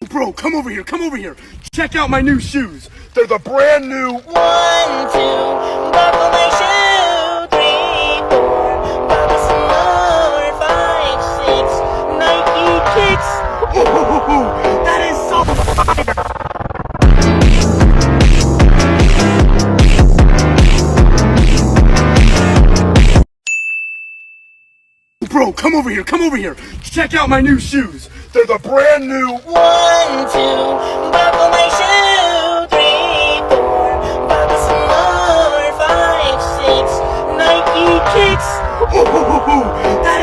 Bro, come over here, come over here. Check out my new shoes. They're the brand new. 1, 2, buckle my shoe. 3, 4, buckle some more. 5, 6, Nike kicks. Ooh, that is so. Bro, come over here, come over here. Check out my new shoes. They're the brand new. 1, 2, buckle my shoe. 3, 4, buckle some more. 5, 6, Nike kicks. Ooh, that